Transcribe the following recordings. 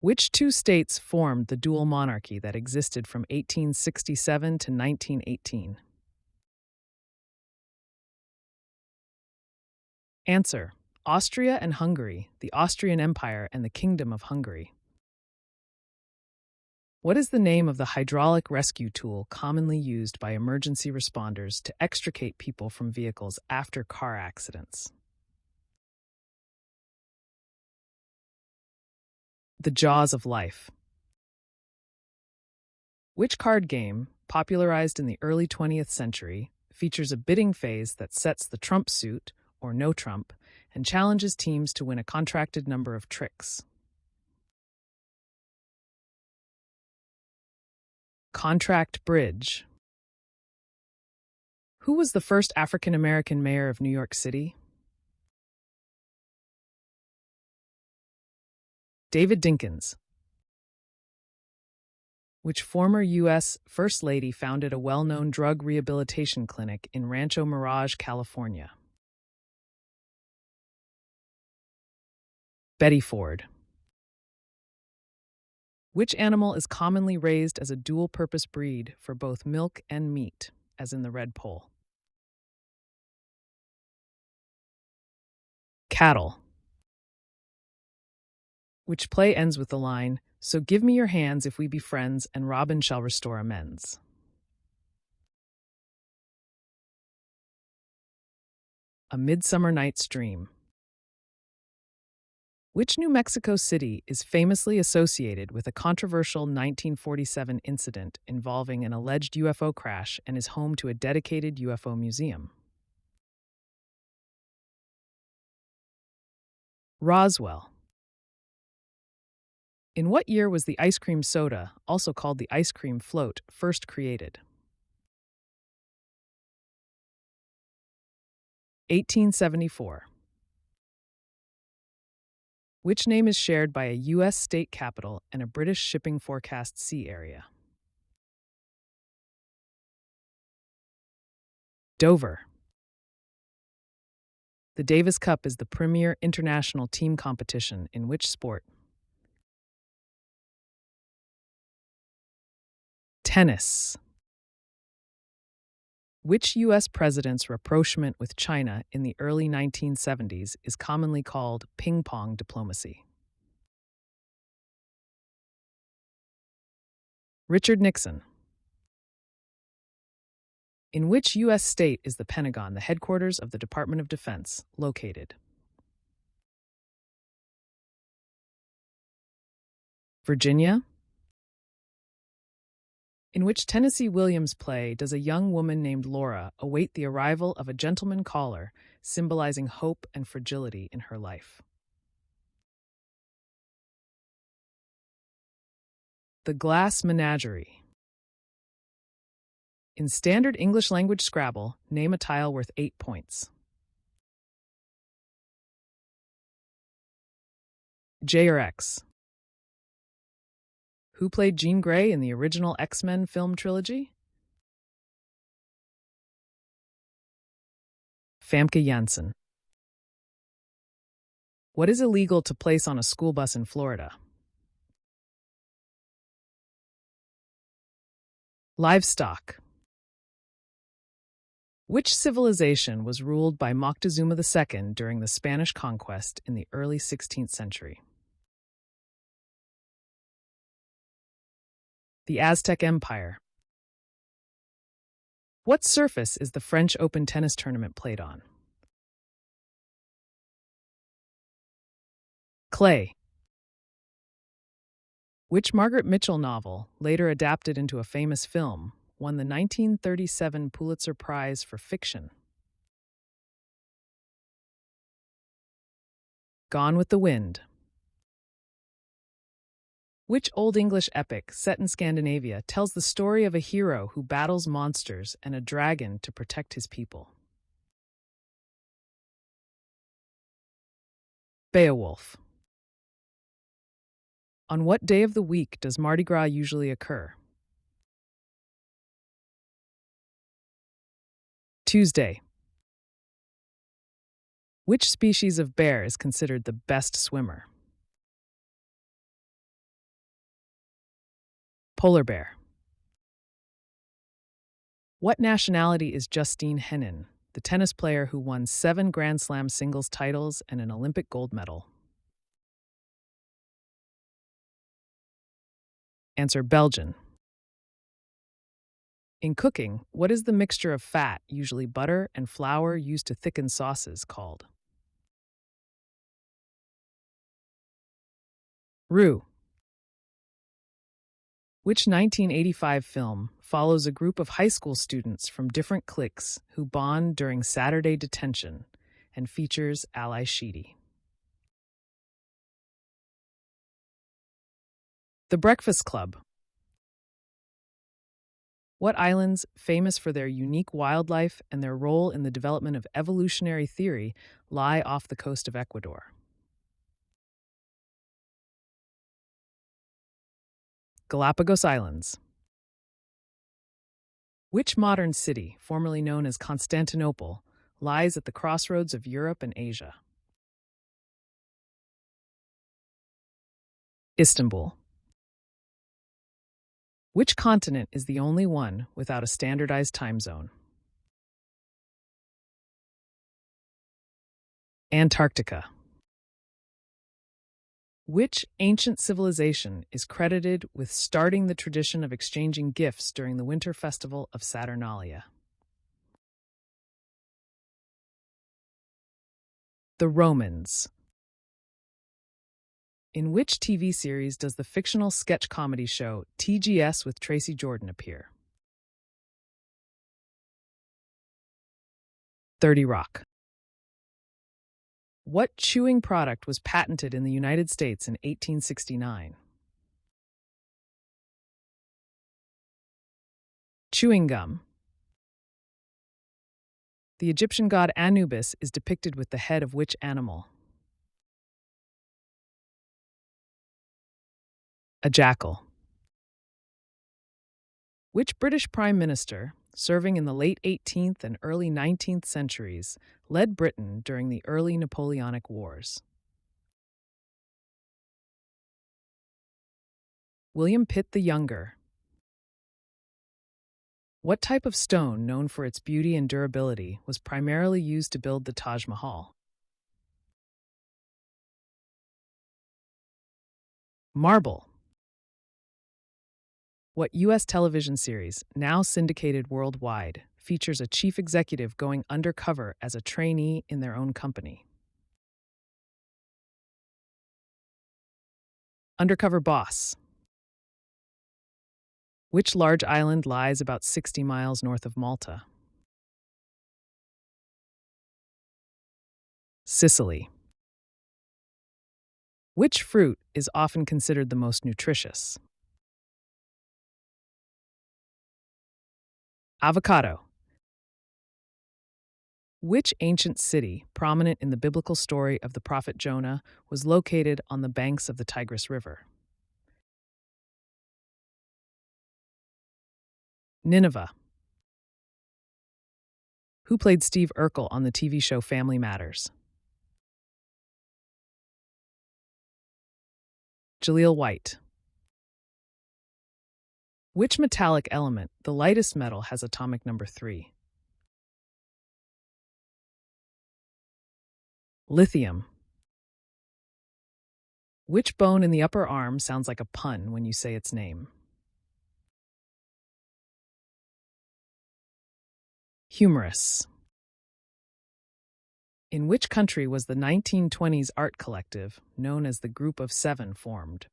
Which two states formed the dual monarchy that existed from 1867 to 1918? Answer: Austria and Hungary, the Austrian Empire, and the Kingdom of Hungary. What is the name of the hydraulic rescue tool commonly used by emergency responders to extricate people from vehicles after car accidents? The Jaws of Life. Which card game, popularized in the early 20th century, features a bidding phase that sets the trump suit, or no trump, and challenges teams to win a contracted number of tricks? Contract Bridge. Who was the first African American mayor of New York City? David Dinkins. Which former U.S. First Lady founded a well-known drug rehabilitation clinic in Rancho Mirage, California? Betty Ford. Which animal is commonly raised as a dual-purpose breed for both milk and meat, as in the Red Pole? Cattle. Which play ends with the line, "So give me your hands if we be friends, and Robin shall restore amends"? A Midsummer Night's Dream. Which New Mexico city is famously associated with a controversial 1947 incident involving an alleged UFO crash and is home to a dedicated UFO museum? Roswell. In what year was the ice cream soda, also called the ice cream float, first created? 1874. Which name is shared by a U.S. state capital and a British shipping forecast sea area? Dover. The Davis Cup is the premier international team competition in which sport? Tennis. Which U.S. president's rapprochement with China in the early 1970s is commonly called ping pong diplomacy? Richard Nixon. In which U.S. state is the Pentagon, the headquarters of the Department of Defense, located? Virginia. In which Tennessee Williams play does a young woman named Laura await the arrival of a gentleman caller, symbolizing hope and fragility in her life? The Glass Menagerie. In standard English language Scrabble, name a tile worth 8 points. J or X. Who played Jean Grey in the original X-Men film trilogy? Famke Janssen. What is illegal to place on a school bus in Florida? Livestock. Which civilization was ruled by Moctezuma II during the Spanish conquest in the early 16th century? The Aztec Empire. What surface is the French Open tennis tournament played on? Clay. Which Margaret Mitchell novel, later adapted into a famous film, won the 1937 Pulitzer Prize for Fiction? Gone with the Wind. Which Old English epic, set in Scandinavia, tells the story of a hero who battles monsters and a dragon to protect his people? Beowulf. On what day of the week does Mardi Gras usually occur? Tuesday. Which species of bear is considered the best swimmer? Polar bear. What nationality is Justine Henin, the tennis player who won 7 Grand Slam singles titles and an Olympic gold medal? Answer: Belgian. In cooking, what is the mixture of fat, usually butter, and flour used to thicken sauces called? Roux. Which 1985 film follows a group of high school students from different cliques who bond during Saturday detention and features Ally Sheedy? The Breakfast Club. What islands, famous for their unique wildlife and their role in the development of evolutionary theory, lie off the coast of Ecuador? Galapagos Islands. Which modern city, formerly known as Constantinople, lies at the crossroads of Europe and Asia? Istanbul. Which continent is the only one without a standardized time zone? Antarctica. Which ancient civilization is credited with starting the tradition of exchanging gifts during the winter festival of Saturnalia? The Romans. In which TV series does the fictional sketch comedy show TGS with Tracy Jordan appear? 30 Rock. What chewing product was patented in the United States in 1869? Chewing gum. The Egyptian god Anubis is depicted with the head of which animal? A jackal. Which British Prime Minister, serving in the late 18th and early 19th centuries, led Britain during the early Napoleonic Wars? William Pitt the Younger. What type of stone, known for its beauty and durability, was primarily used to build the Taj Mahal? Marble. What U.S. television series, now syndicated worldwide, features a chief executive going undercover as a trainee in their own company? Undercover Boss. Which large island lies about 60 miles north of Malta? Sicily. Which fruit is often considered the most nutritious? Avocado. Which ancient city, prominent in the biblical story of the prophet Jonah, was located on the banks of the Tigris River? Nineveh. Who played Steve Urkel on the TV show Family Matters? Jaleel White. Which metallic element, the lightest metal, has atomic number 3? Lithium. Which bone in the upper arm sounds like a pun when you say its name? Humerus. In which country was the 1920s art collective known as the Group of Seven formed?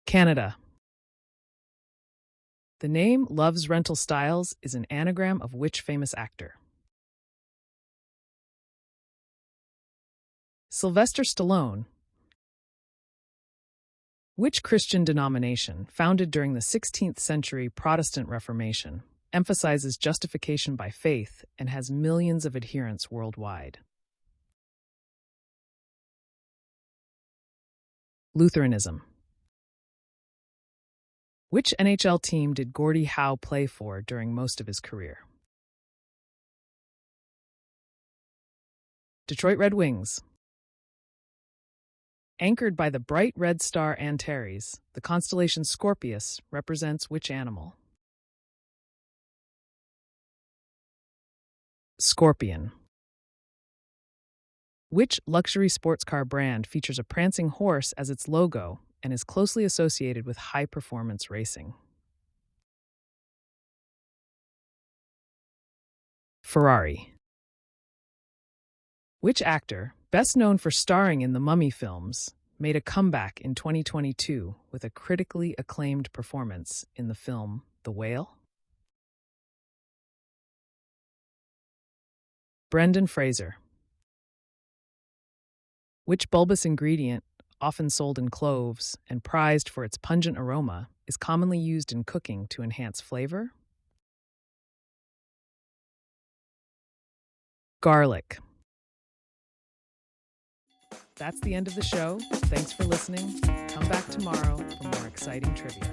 Canada. The name Love's Rental Styles is an anagram of which famous actor? Sylvester Stallone. Which Christian denomination, founded during the 16th century Protestant Reformation, emphasizes justification by faith and has millions of adherents worldwide? Lutheranism. Which NHL team did Gordie Howe play for during most of his career? Detroit Red Wings. Anchored by the bright red star Antares, the constellation Scorpius represents which animal? Scorpion. Which luxury sports car brand features a prancing horse as its logo and is closely associated with high-performance racing? Ferrari. Which actor, best known for starring in the Mummy films, made a comeback in 2022 with a critically acclaimed performance in the film The Whale? Brendan Fraser. Which bulbous ingredient, often sold in cloves and prized for its pungent aroma, is commonly used in cooking to enhance flavor? Garlic. That's the end of the show. Thanks for listening. Come back tomorrow for more exciting trivia.